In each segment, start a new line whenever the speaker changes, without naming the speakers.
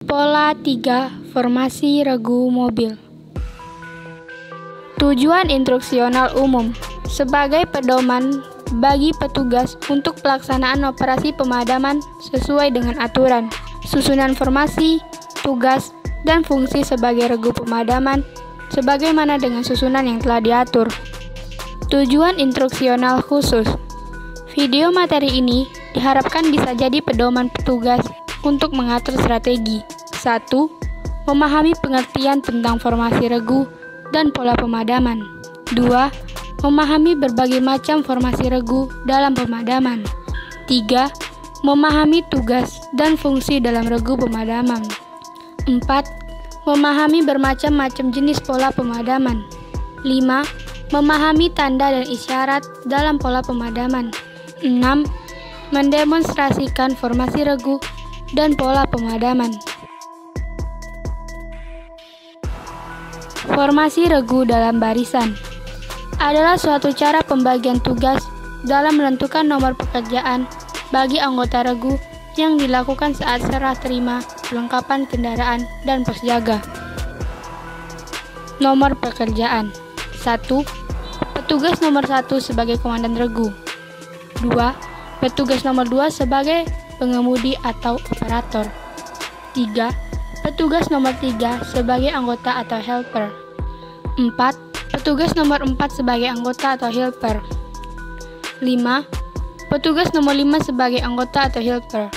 Pola 3. Formasi regu mobil. Tujuan instruksional umum sebagai pedoman bagi petugas untuk pelaksanaan operasi pemadaman sesuai dengan aturan, susunan formasi, tugas, dan fungsi sebagai regu pemadaman sebagaimana dengan susunan yang telah diatur. Tujuan instruksional khusus. Video materi ini diharapkan bisa jadi pedoman petugas untuk mengatur strategi. 1. Memahami pengertian tentang formasi regu dan pola pemadaman. 2. Memahami berbagai macam formasi regu dalam pemadaman. 3. Memahami tugas dan fungsi dalam regu pemadaman. 4. Memahami bermacam-macam jenis pola pemadaman. 5. Memahami tanda dan isyarat dalam pola pemadaman. 6. Mendemonstrasikan formasi regu dan pola pemadaman. Formasi regu dalam barisan adalah suatu cara pembagian tugas dalam menentukan nomor pekerjaan bagi anggota regu yang dilakukan saat serah terima perlengkapan kendaraan dan pos jaga. Nomor pekerjaan. 1. Petugas nomor 1 sebagai komandan regu. 2. Petugas nomor 2 sebagai pengemudi atau operator. 3. Petugas nomor 3 sebagai anggota atau helper. 4. Petugas nomor 4 sebagai anggota atau helper. 5. Petugas nomor 5 sebagai anggota atau helper.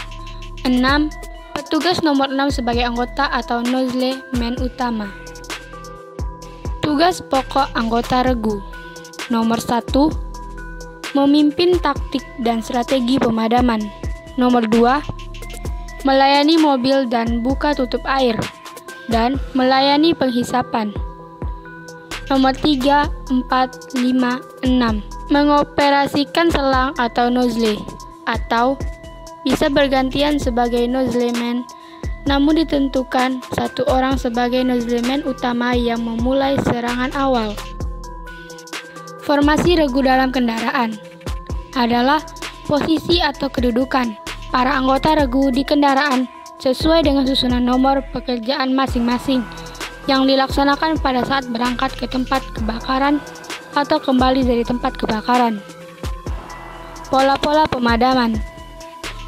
6. Petugas nomor 6 sebagai anggota atau nozzle man utama. Tugas pokok anggota regu. Nomor 1. Memimpin taktik dan strategi pemadaman. Nomor 2. Melayani mobil dan buka tutup air, dan melayani penghisapan. Nomor 3, 4, 5, 6. Mengoperasikan selang atau nozzle, atau bisa bergantian sebagai nozzleman, namun ditentukan satu orang sebagai nozzleman utama yang memulai serangan awal. Formasi regu dalam kendaraan adalah posisi atau kedudukan para anggota regu di kendaraan sesuai dengan susunan nomor pekerjaan masing-masing yang dilaksanakan pada saat berangkat ke tempat kebakaran atau kembali dari tempat kebakaran. Pola-pola pemadaman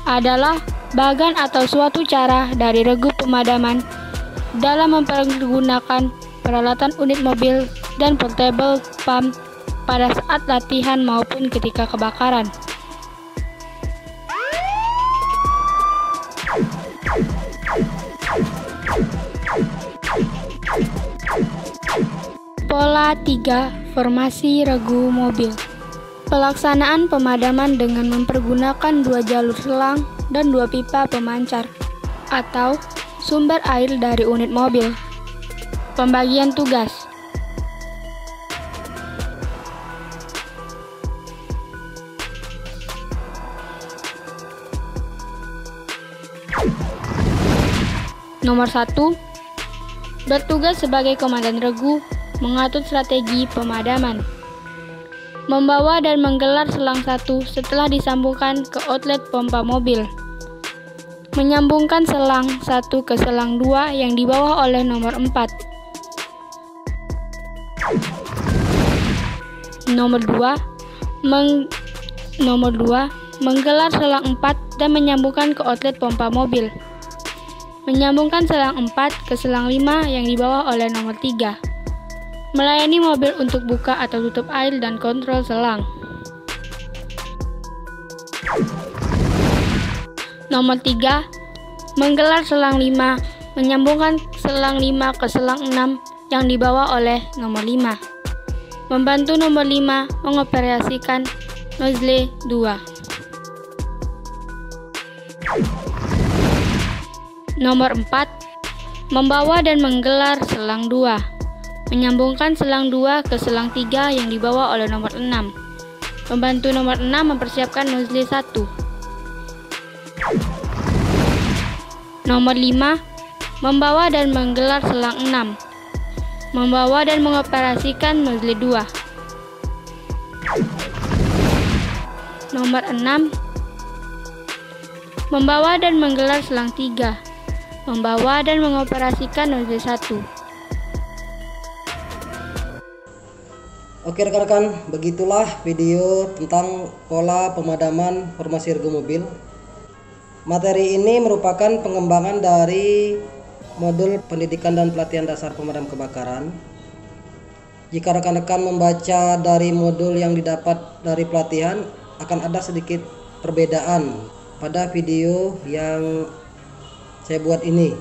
adalah bagan atau suatu cara dari regu pemadaman dalam mempergunakan peralatan unit mobil dan portable pump pada saat latihan maupun ketika kebakaran. Pola 3. Formasi regu mobil. Pelaksanaan pemadaman dengan mempergunakan 2 jalur selang dan 2 pipa pemancar atau sumber air dari unit mobil. Pembagian tugas. Nomor 1. Bertugas sebagai komandan regu mengatur strategi pemadaman. Membawa dan menggelar selang 1 setelah disambungkan ke outlet pompa mobil. Menyambungkan selang 1 ke selang 2 yang dibawa oleh nomor 4. Nomor 2. Menggelar selang 4 dan menyambungkan ke outlet pompa mobil. Menyambungkan selang 4 ke selang 5 yang dibawa oleh nomor 3. melayani mobil untuk buka atau tutup air dan kontrol selang. Nomor 3, menggelar selang 5, menyambungkan selang 5 ke selang 6 yang dibawa oleh nomor 5. Membantu nomor 5 mengoperasikan nozzle 2. Nomor 4, membawa dan menggelar selang 2, menyambungkan selang 2 ke selang 3 yang dibawa oleh nomor 6. Membantu nomor 6 mempersiapkan nozzle 1. Nomor 5, membawa dan menggelar selang 6, membawa dan mengoperasikan nozzle 2. Nomor 6, membawa dan menggelar selang 3, membawa dan mengoperasikan nozzle 1.
Oke rekan-rekan, begitulah video tentang pola pemadaman formasi ergo mobil. Materi ini merupakan pengembangan dari modul pendidikan dan pelatihan dasar pemadam kebakaran. Jika rekan-rekan membaca dari modul yang didapat dari pelatihan, akan ada sedikit perbedaan pada video yang saya buat ini.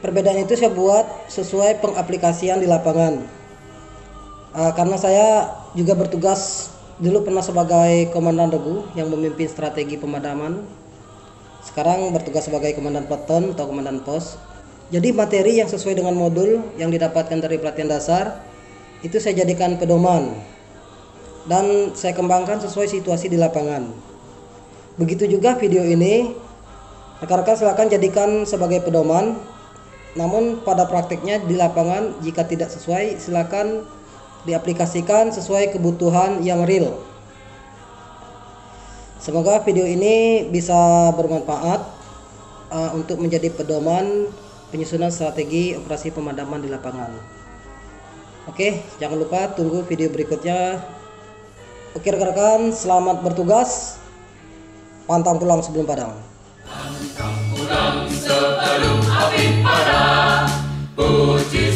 Perbedaan itu saya buat sesuai pengaplikasian di lapangan. Karena saya juga bertugas dulu pernah sebagai komandan regu yang memimpin strategi pemadaman. Sekarang bertugas sebagai komandan peleton atau komandan pos. Jadi materi yang sesuai dengan modul yang didapatkan dari pelatihan dasar itu saya jadikan pedoman dan saya kembangkan sesuai situasi di lapangan. Begitu juga video ini, rekan-rekan silakan jadikan sebagai pedoman. Namun pada prakteknya di lapangan jika tidak sesuai, silakan diaplikasikan sesuai kebutuhan yang real. Semoga video ini bisa bermanfaat untuk menjadi pedoman penyusunan strategi operasi pemadaman di lapangan. Oke, jangan lupa tunggu video berikutnya. Oke rekan-rekan, selamat bertugas. Pantang pulang sebelum padam. Pantang pulang sebelum api padam. Puji